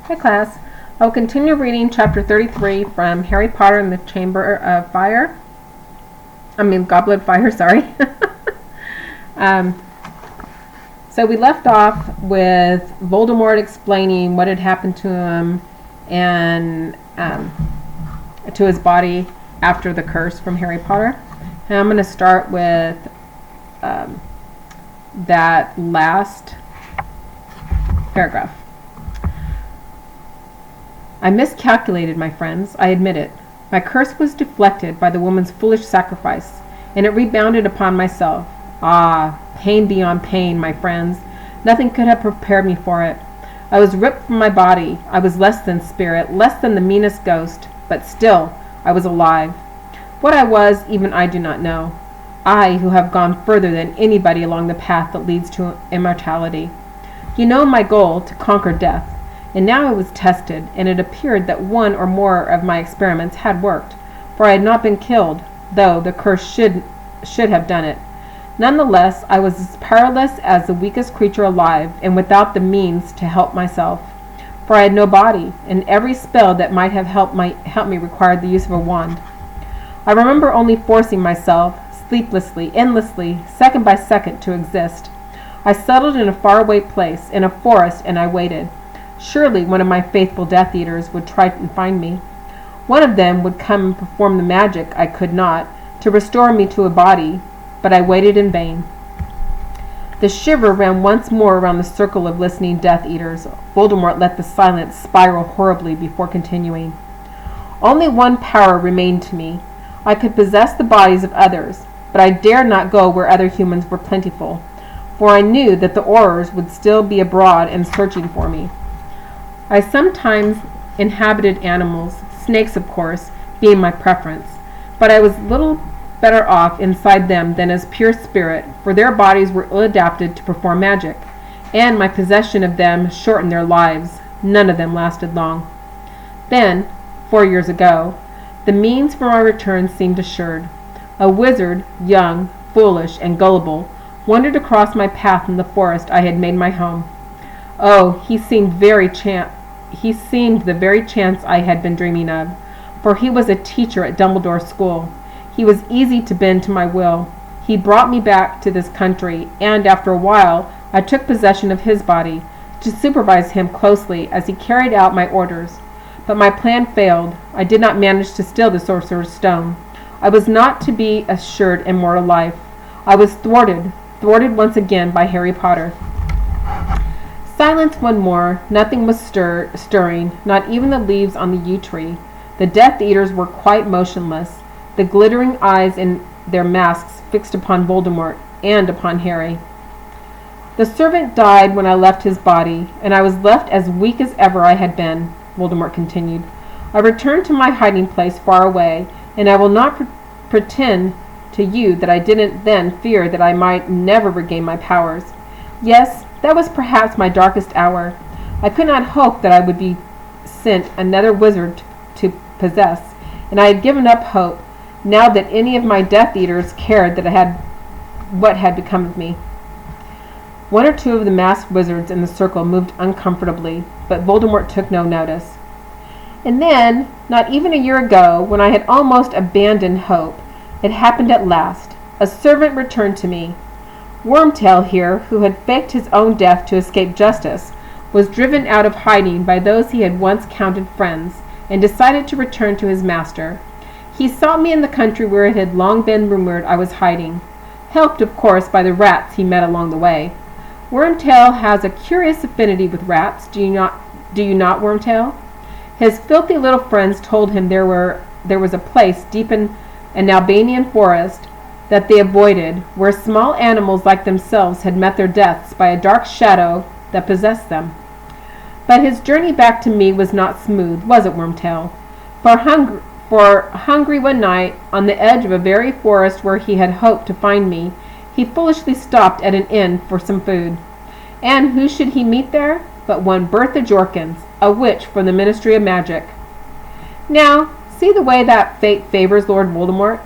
Hi class. I will continue reading chapter 33 from Harry Potter and the Chamber of Fire. Goblet of Fire, sorry. So we left off with Voldemort explaining what had happened to him and to his body after the curse from Harry Potter. And I'm going to start with that last paragraph. I miscalculated, my friends, I admit it. My curse was deflected by the woman's foolish sacrifice, and it rebounded upon myself. Ah, pain beyond pain, my friends. Nothing could have prepared me for it. I was ripped from my body. I was less than spirit, less than the meanest ghost, but still I was alive. What I was, even I do not know. I, who have gone further than anybody along the path that leads to immortality. You know my goal, to conquer death. And now it was tested, and it appeared that one or more of my experiments had worked, for I had not been killed, though the curse should have done it. Nonetheless, I was as powerless as the weakest creature alive, and without the means to help myself, for I had no body, and every spell that might have helped me required the use of a wand. I remember only forcing myself, sleeplessly, endlessly, second by second, to exist. I settled in a faraway place, in a forest, and I waited. Surely one of my faithful Death Eaters would try and find me. One of them would come and perform the magic I could not, to restore me to a body, but I waited in vain. The shiver ran once more around the circle of listening Death Eaters. Voldemort let the silence spiral horribly before continuing. Only one power remained to me. I could possess the bodies of others, but I dared not go where other humans were plentiful, for I knew that the Aurors would still be abroad and searching for me. I sometimes inhabited animals, snakes of course, being my preference, but I was little better off inside them than as pure spirit, for their bodies were ill-adapted to perform magic, and my possession of them shortened their lives. None of them lasted long. Then, 4 years ago, the means for my return seemed assured. A wizard, young, foolish, and gullible, wandered across my path in the forest I had made my home. Oh, he seemed the very chance I had been dreaming of, for he was a teacher at Dumbledore's school. He was easy to bend to my will. He brought me back to this country, and after a while I took possession of his body, to supervise him closely as he carried out my orders. But my plan failed. I did not manage to steal the Sorcerer's Stone. I was not to be assured immortal life. I was thwarted once again by Harry Potter. Silence one more. Nothing was stirring, not even the leaves on the yew tree. The Death Eaters were quite motionless, the glittering eyes in their masks fixed upon Voldemort and upon Harry. The servant died when I left his body, and I was left as weak as ever I had been, Voldemort continued. I returned to my hiding place far away, and I will not pretend to you that I didn't then fear that I might never regain my powers. Yes, that was perhaps my darkest hour. I could not hope that I would be sent another wizard to possess, and I had given up hope, now that any of my Death Eaters cared what had become of me. One or two of the masked wizards in the circle moved uncomfortably, but Voldemort took no notice. And then, not even a year ago, when I had almost abandoned hope, it happened at last. A servant returned to me. Wormtail here, who had faked his own death to escape justice, was driven out of hiding by those he had once counted friends, and decided to return to his master. He sought me in the country where it had long been rumored I was hiding, helped, of course, by the rats he met along the way. Wormtail has a curious affinity with rats, do you not, Wormtail? His filthy little friends told him there was a place deep in an Albanian forest that they avoided, where small animals like themselves had met their deaths by a dark shadow that possessed them. But his journey back to me was not smooth, was it, Wormtail? For hungry one night, on the edge of a very forest where he had hoped to find me, he foolishly stopped at an inn for some food. And who should he meet there but one Bertha Jorkins, a witch from the Ministry of Magic. Now, see the way that fate favors Lord Voldemort?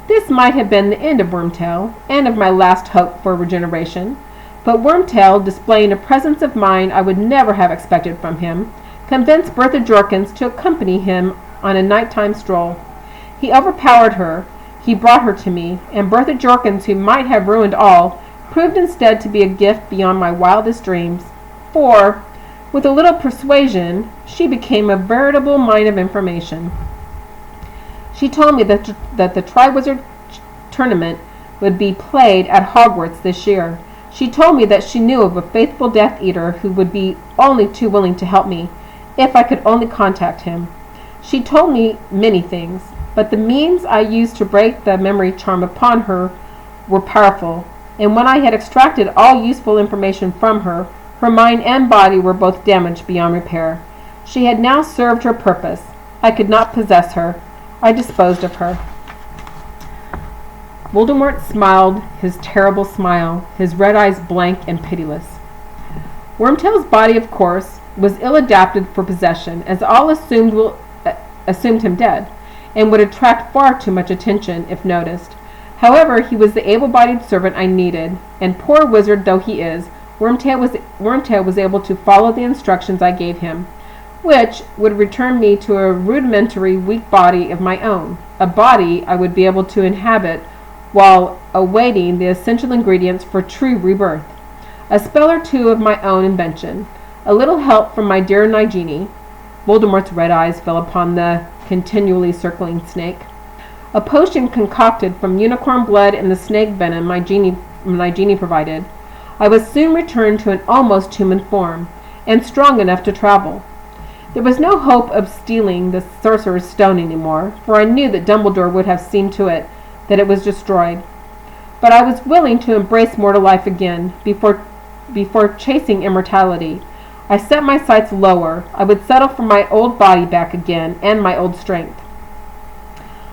This might have been the end of Wormtail, and of my last hope for regeneration, but Wormtail, displaying a presence of mind I would never have expected from him, convinced Bertha Jorkins to accompany him on a nighttime stroll. He overpowered her. He brought her to me, and Bertha Jorkins, who might have ruined all, proved instead to be a gift beyond my wildest dreams. For, with a little persuasion, she became a veritable mine of information. She told me that the Triwizard Tournament would be played at Hogwarts this year. She told me that she knew of a faithful Death Eater who would be only too willing to help me, if I could only contact him. She told me many things, but the means I used to break the memory charm upon her were powerful, and when I had extracted all useful information from her, her mind and body were both damaged beyond repair. She had now served her purpose. I could not possess her. I disposed of her. Voldemort smiled his terrible smile, his red eyes blank and pitiless. Wormtail's body, of course, was ill-adapted for possession, as all assumed him dead, and would attract far too much attention if noticed. However, he was the able-bodied servant I needed, and poor wizard though he is, Wormtail was able to follow the instructions I gave him, which would return me to a rudimentary, weak body of my own, a body I would be able to inhabit while awaiting the essential ingredients for true rebirth. A spell or two of my own invention, a little help from my dear Nigini. Voldemort's red eyes fell upon the continually circling snake. A potion concocted from unicorn blood and the snake venom my genie provided. I was soon returned to an almost human form, and strong enough to travel. There was no hope of stealing the Sorcerer's Stone anymore, for I knew that Dumbledore would have seen to it that it was destroyed. But I was willing to embrace mortal life again, before chasing immortality. I set my sights lower. I would settle for my old body back again, and my old strength.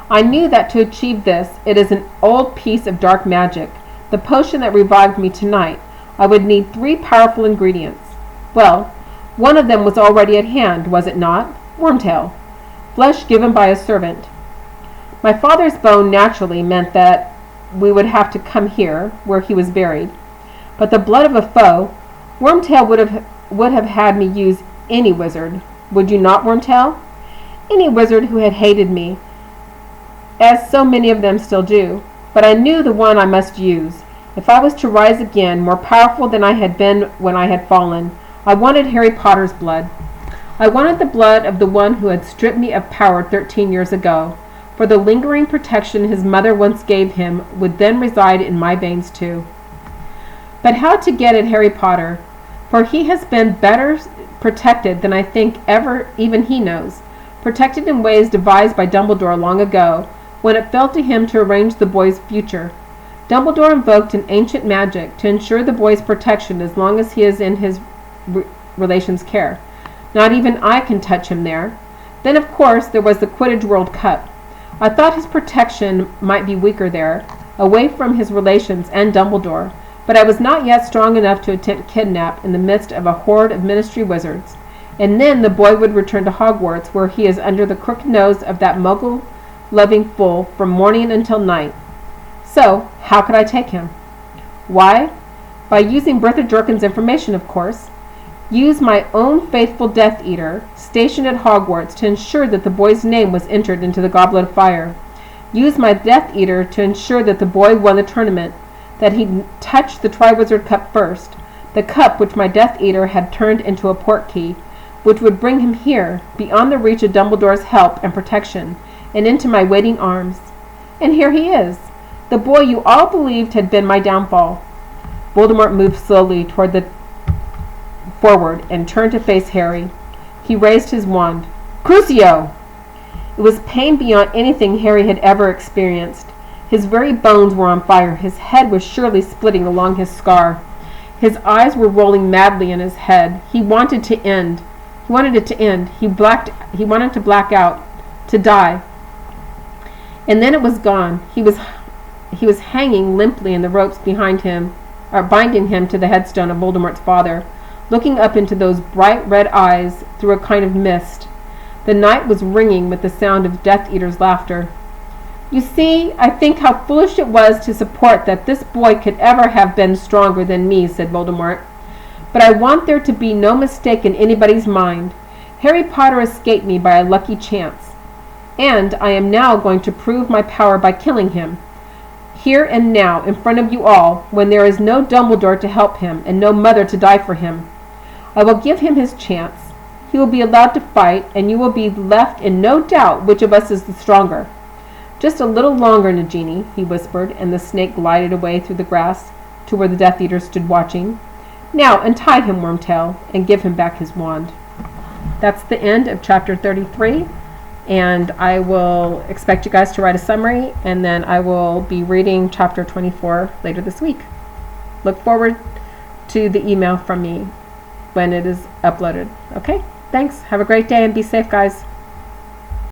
I knew that to achieve this, it is an old piece of dark magic, the potion that revived me tonight. I would need 3 powerful ingredients. Well, one of them was already at hand, was it not? Wormtail. Flesh given by a servant. My father's bone naturally meant that we would have to come here, where he was buried. But the blood of a foe, Wormtail would have had me use any wizard. Would you not, Wormtail? Any wizard who had hated me, as so many of them still do. But I knew the one I must use. If I was to rise again, more powerful than I had been when I had fallen, I wanted Harry Potter's blood. I wanted the blood of the one who had stripped me of power 13 years ago, for the lingering protection his mother once gave him would then reside in my veins too. But how to get at Harry Potter? For he has been better protected than I think even he knows, protected in ways devised by Dumbledore long ago, when it fell to him to arrange the boy's future. Dumbledore invoked an ancient magic to ensure the boy's protection as long as he is in his relation's care. Not even I can touch him there. Then, of course, there was the Quidditch World Cup. I thought his protection might be weaker there, away from his relations and Dumbledore, but I was not yet strong enough to attempt kidnap in the midst of a horde of Ministry wizards. And then the boy would return to Hogwarts, where he is under the crooked nose of that muggle-loving fool from morning until night. So, how could I take him? Why? By using Bertha Jorkins' information, of course. Use my own faithful Death Eater, stationed at Hogwarts, to ensure that the boy's name was entered into the Goblet of Fire. Use my Death Eater to ensure that the boy won the tournament, that he touched the Triwizard Cup first, the cup which my Death Eater had turned into a portkey, which would bring him here, beyond the reach of Dumbledore's help and protection, and into my waiting arms. And here he is, the boy you all believed had been my downfall. Voldemort moved slowly forward and turned to face Harry. He raised his wand. Crucio! It was pain beyond anything Harry had ever experienced. His very bones were on fire. His head was surely splitting along his scar. His eyes were rolling madly in his head. He wanted it to end. He wanted to black out, to die. And then it was gone. He was hanging limply in the ropes behind him, binding him to the headstone of Voldemort's father, looking up into those bright red eyes through a kind of mist. The night was ringing with the sound of Death Eater's laughter. You see, I think how foolish it was to support that this boy could ever have been stronger than me, said Voldemort. But I want there to be no mistake in anybody's mind. Harry Potter escaped me by a lucky chance, and I am now going to prove my power by killing him. Here and now, in front of you all, when there is no Dumbledore to help him and no mother to die for him. I will give him his chance. He will be allowed to fight, and you will be left in no doubt which of us is the stronger. Just a little longer, Nagini, he whispered, and the snake glided away through the grass to where the Death Eater stood watching. Now untie him, Wormtail, and give him back his wand. That's the end of chapter 33, and I will expect you guys to write a summary, and then I will be reading chapter 24 later this week. Look forward to the email from me when it is uploaded. Okay? Thanks. Have a great day and be safe, guys.